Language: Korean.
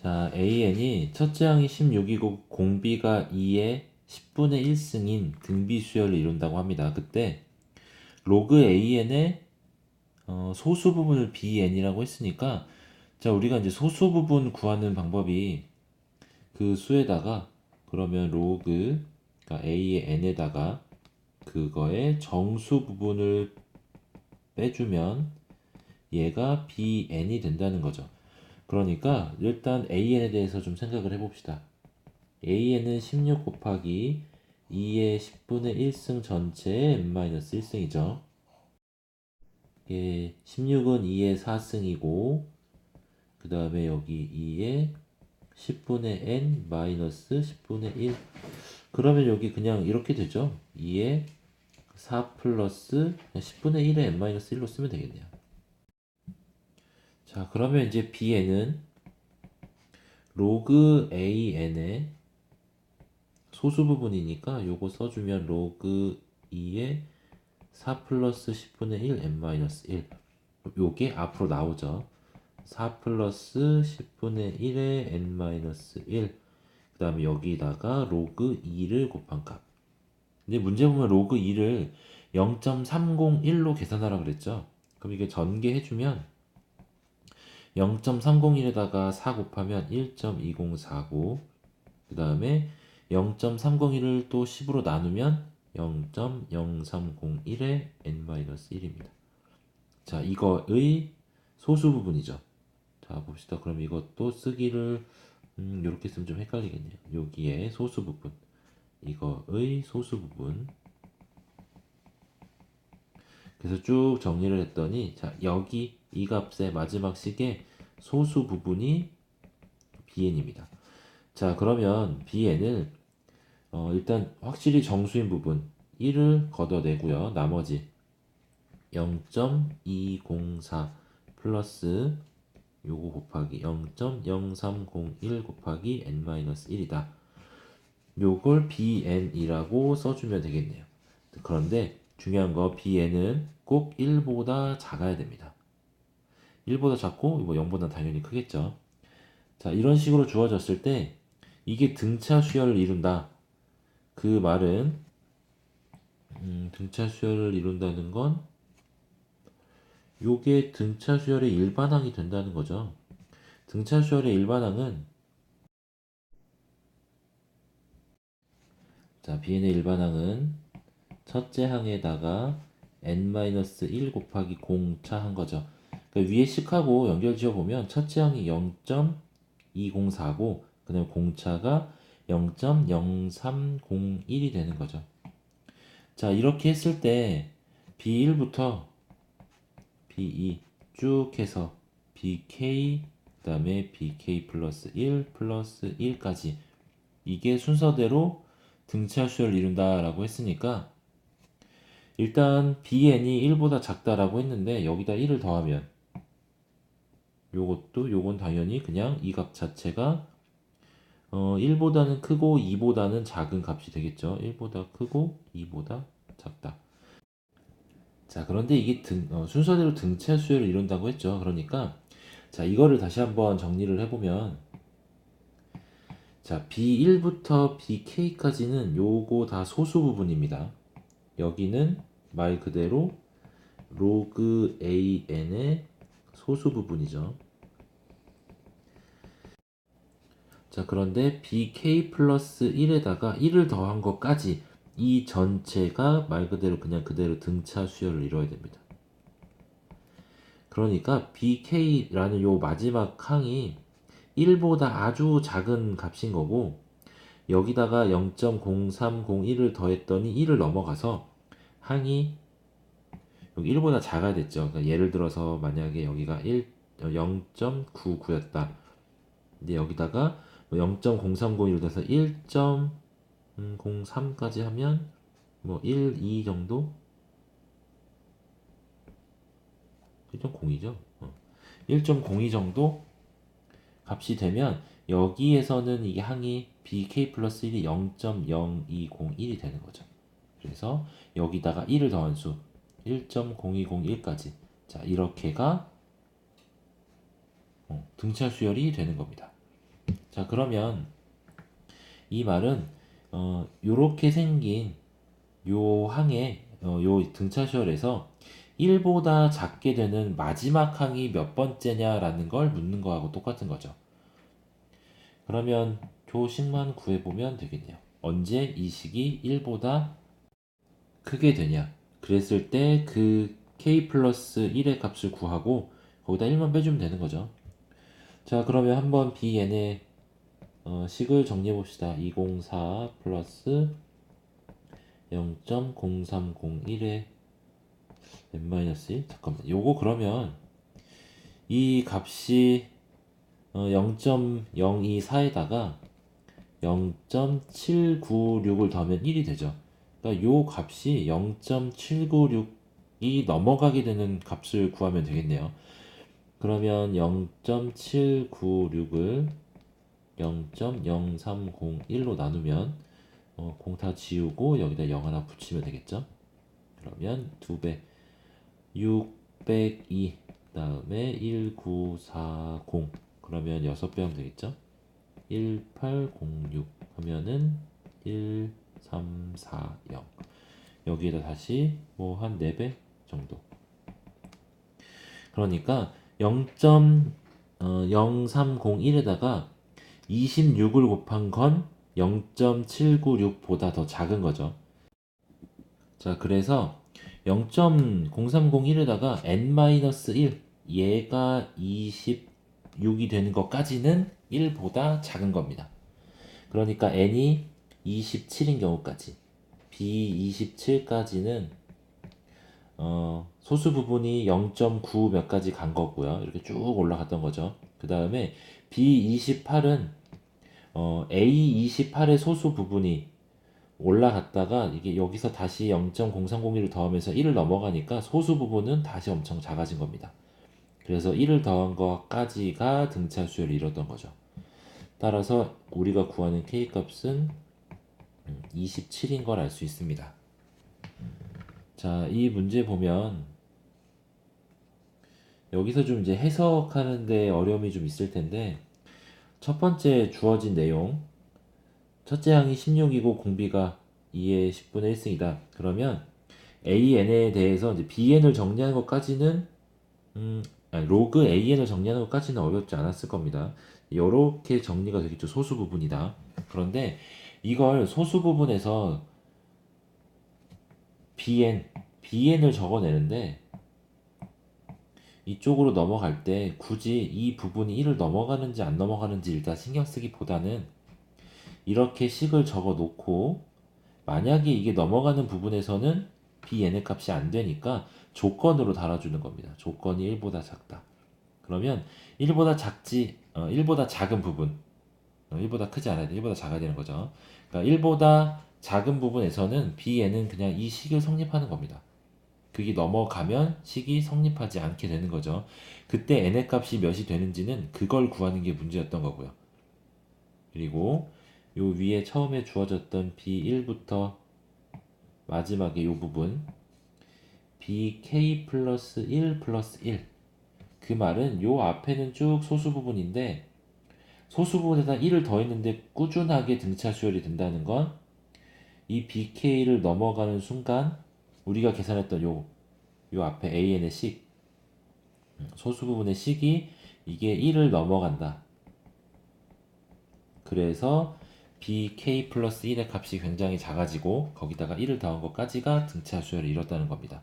자, AN이 첫째 항이 16이고 공비가 2의 10분의 1승인 등비 수열을 이룬다고 합니다. 그때 로그 AN의 소수 부분을 BN이라고 했으니까 자, 우리가 이제 소수 부분 구하는 방법이 그 수에다가 그러면 로그 그러니까 A의 N에다가 그거의 정수 부분을 빼주면 얘가 BN이 된다는 거죠. 그러니까 일단 AN에 대해서 좀 생각을 해봅시다. AN은 16 곱하기 2의 10분의 1승 전체의 n-1승이죠. 예, 16은 2의 4승이고 그 다음에 여기 2의 10분의 n 마이너스 10분의 1. 그러면 여기 그냥 이렇게 되죠. 2의 4 플러스 10분의 1의 n-1로 쓰면 되겠네요. 자, 그러면 이제 bn은 로그 an의 소수 부분이니까 요거 써주면 로그 2의 4 플러스 10분의 1 n-1 요게 앞으로 나오죠. 4 플러스 10분의 1의 n-1 그 다음에 여기다가 로그 2를 곱한 값. 근데 문제 보면 로그 2를 0.301로 계산하라 그랬죠. 그럼 이게 전개해주면 0.301에다가 4 곱하면 1.2049 그 다음에 0.301을 또 10으로 나누면 0.0301의 n-1입니다. 자, 이거의 소수 부분이죠. 자, 봅시다. 그럼 이것도 쓰기를 이렇게 쓰면 좀 헷갈리겠네요. 여기에 소수 부분, 이거의 소수 부분. 그래서 쭉 정리를 했더니 자, 여기 이 값의 마지막 식의 소수 부분이 bn입니다. 자, 그러면 bn을 일단 확실히 정수인 부분 1을 걷어내고요. 나머지 0.204 플러스 요거 곱하기 0.0301 곱하기 n-1이다. 요걸 bn이라고 써주면 되겠네요. 그런데 중요한 거 bn은 꼭 1보다 작아야 됩니다. 1보다 작고 뭐 0보다 당연히 크겠죠. 자, 이런 식으로 주어졌을 때 이게 등차 수열을 이룬다. 그 말은 등차 수열을 이룬다는 건 요게 등차 수열의 일반항이 된다는 거죠. 등차 수열의 일반항은 자, bn의 일반항은 첫째 항에다가 n-1 곱하기 공차 한 거죠. 그러니까 위에 식하고 연결 지어보면 첫째 항이 0.2049, 그 다음에 공차가 0.0301이 되는 거죠. 자, 이렇게 했을 때 B1부터 B2 쭉 해서 BK, 그 다음에 BK 플러스 1 플러스 1까지 이게 순서대로 등차 수열을 이룬다라고 했으니까 일단 bn이 1보다 작다라고 했는데 여기다 1을 더하면 요건 당연히 그냥 이 값 자체가 1보다는 크고 2보다는 작은 값이 되겠죠. 1보다 크고 2보다 작다. 자, 그런데 이게 순서대로 등차 수열을 이룬다고 했죠. 그러니까 자, 이거를 다시 한번 정리를 해보면 자, B1부터 BK까지는 요거 다 소수 부분입니다. 여기는 말 그대로 로그 AN의 소수 부분이죠. 자, 그런데 BK 플러스 1에다가 1을 더한 것까지 이 전체가 말 그대로 그냥 그대로 등차 수열을 이뤄야 됩니다. 그러니까 BK라는 요 마지막 항이 1보다 아주 작은 값인 거고 여기다가 0.0301을 더했더니 1을 넘어가서 항이 여기 1보다 작아야 됐죠. 그러니까 예를 들어서 만약에 여기가 0.99였다. 근데 여기다가 0.0301을 더해서 1.03까지 하면 뭐 1, 2 정도? 1.02죠. 1.02 정도 값이 되면 여기에서는 이게 항이 BK 플러스 1이 0.0201이 되는 거죠. 그래서 여기다가 1을 더한 수 1.0201까지 자 이렇게가 등차 수열이 되는 겁니다. 자, 그러면 이 말은 요렇게 생긴 요 항에 요 등차수열에서 1보다 작게 되는 마지막 항이 몇 번째냐라는 걸 묻는 거하고 똑같은 거죠. 그러면 교식만 구해보면 되겠네요. 언제 이 식이 1보다 크게 되냐. 그랬을 때 그 k 플러스 1의 값을 구하고 거기다 1만 빼주면 되는 거죠. 자, 그러면 한번 bn의 식을 정리해 봅시다. 204 플러스 0.0301의 n-1 잠깐만, 요거 그러면 이 값이 0.024에다가 0.796을 더하면 1이 되죠. 그러니까 요 값이 0.796이 넘어가게 되는 값을 구하면 되겠네요. 그러면 0.796을 0.0301로 나누면 0 다 지우고 여기다 0 하나 붙이면 되겠죠. 그러면 2배 602 다음에 1940 그러면 6배 하면 되겠죠. 1806 하면은 1340 여기에다 다시 뭐 한 4배 정도. 그러니까 0.0301에다가 26을 곱한 건 0.796보다 더 작은 거죠. 자, 그래서 0.0301에다가 n-1 얘가 26이 되는 것까지는 1보다 작은 겁니다. 그러니까 n이 27인 경우까지 b27까지는 소수 부분이 0.9 몇 가지 간 거고요. 이렇게 쭉 올라갔던 거죠. 그 다음에 b28은 a28의 소수 부분이 올라갔다가 이게 여기서 다시 0.0301을 더하면서 1을 넘어가니까 소수 부분은 다시 엄청 작아진 겁니다. 그래서 1을 더한 것까지가 등차 수열을 이뤘던 거죠. 따라서 우리가 구하는 k 값은 27인 걸 알 수 있습니다. 자, 이 문제 보면 여기서 좀 이제 해석하는데 어려움이 좀 있을 텐데, 첫 번째 주어진 내용, 첫째 항이 16이고 공비가 2의 10분의 1승이다. 그러면 AN에 대해서 이제 BN을 정리하는 것까지는 로그 AN을 정리하는 것까지는 어렵지 않았을 겁니다. 이렇게 정리가 되겠죠. 소수 부분이다. 그런데 이걸 소수 부분에서 BN을 적어내는데 이쪽으로 넘어갈 때 굳이 이 부분이 1을 넘어가는지 안 넘어가는지 일단 신경 쓰기보다는 이렇게 식을 적어 놓고 만약에 이게 넘어가는 부분에서는 bn의 값이 안 되니까 조건으로 달아주는 겁니다. 조건이 1보다 작다. 그러면 1보다 작지, 1보다 작은 부분, 1보다 크지 않아야 돼. 1보다 작아야 되는 거죠. 그러니까 1보다 작은 부분에서는 bn은 그냥 이 식을 성립하는 겁니다. 그게 넘어가면 식이 성립하지 않게 되는 거죠. 그때 n의 값이 몇이 되는지는 그걸 구하는 게 문제였던 거고요. 그리고 요 위에 처음에 주어졌던 b1부터 마지막에 요 부분 bk 플러스 1 플러스 1 그 말은 요 앞에는 쭉 소수 부분인데 소수 부분에다 1을 더했는데 꾸준하게 등차 수열이 된다는 건 이 bk를 넘어가는 순간 우리가 계산했던 요 앞에 an의 식 소수 부분의 식이 이게 1을 넘어간다. 그래서 bk 플러스 1의 값이 굉장히 작아지고 거기다가 1을 더한 것까지가 등차 수열을 이뤘다는 겁니다.